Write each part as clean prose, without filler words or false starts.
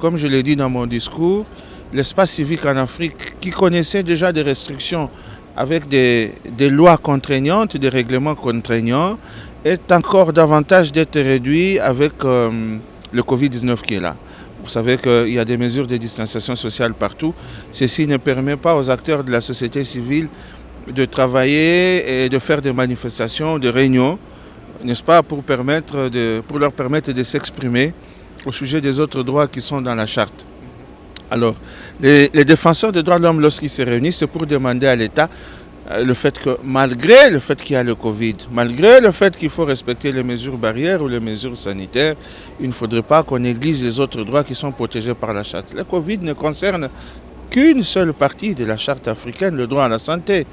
comme je l'ai dit dans mon discours, l'espace civique en Afrique, qui connaissait déjà des restrictions avec des lois contraignantes, des règlements contraignants, est encore davantage d'être réduit avec le Covid-19 qui est là. Vous savez qu'il y a des mesures de distanciation sociale partout. Ceci ne permet pas aux acteurs de la société civile de travailler et de faire des manifestations, des réunions, n'est-ce pas, pour leur permettre de s'exprimer au sujet des autres droits qui sont dans la charte. Alors, les défenseurs des droits de l'homme, lorsqu'ils se réunissent, c'est pour demander à l'État le fait que, malgré le fait qu'il y a le Covid, malgré le fait qu'il faut respecter les mesures barrières ou les mesures sanitaires, il ne faudrait pas qu'on néglige les autres droits qui sont protégés par la charte. Le Covid ne concerne qu'une seule partie de la charte africaine, le droit à la santé.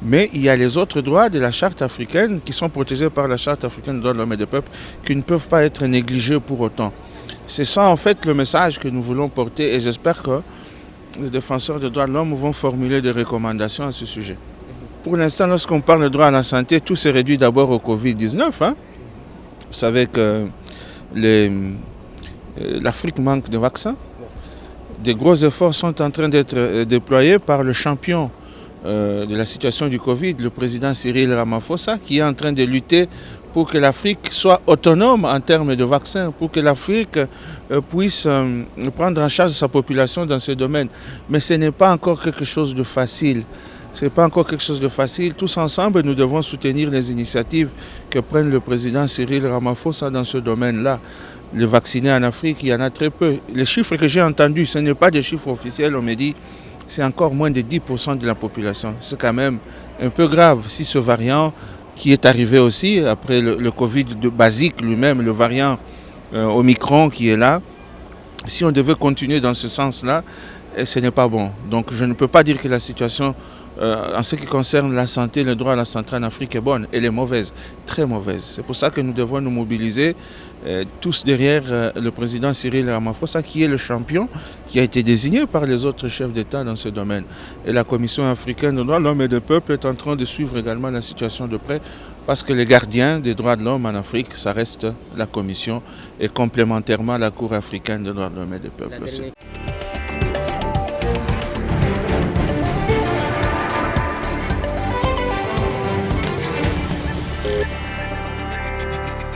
Mais il y a les autres droits de la charte africaine qui sont protégés par la charte africaine des droits de l'homme et des peuples qui ne peuvent pas être négligés pour autant. C'est ça en fait le message que nous voulons porter et j'espère que les défenseurs des droits de l'homme vont formuler des recommandations à ce sujet. Pour l'instant, lorsqu'on parle de droit à la santé, tout se réduit d'abord au Covid-19. Vous savez que l'Afrique manque de vaccins. Des gros efforts sont en train d'être déployés par le champion de la situation du Covid, le président Cyril Ramaphosa, qui est en train de lutter pour que l'Afrique soit autonome en termes de vaccins, pour que l'Afrique puisse prendre en charge sa population dans ce domaine. Mais ce n'est pas encore quelque chose de facile. Ce n'est pas encore quelque chose de facile. Tous ensemble, nous devons soutenir les initiatives que prenne le président Cyril Ramaphosa dans ce domaine-là. Les vaccinés en Afrique, il y en a très peu. Les chiffres que j'ai entendus, ce n'est pas des chiffres officiels, on me dit c'est encore moins de 10% de la population. C'est quand même un peu grave si ce variant qui est arrivé aussi, après le Covid basique lui-même, le variant Omicron qui est là, si on devait continuer dans ce sens-là, ce n'est pas bon. Donc je ne peux pas dire que la situation en ce qui concerne la santé, le droit à la santé en Afrique est bonne. Elle est mauvaise, très mauvaise. C'est pour ça que nous devons nous mobiliser tous derrière le président Cyril Ramaphosa, qui est le champion, qui a été désigné par les autres chefs d'État dans ce domaine. Et la Commission africaine des droits de l'homme et des peuples est en train de suivre également la situation de près, parce que les gardiens des droits de l'homme en Afrique, ça reste la Commission et complémentairement la Cour africaine des droits de l'homme et des peuples aussi.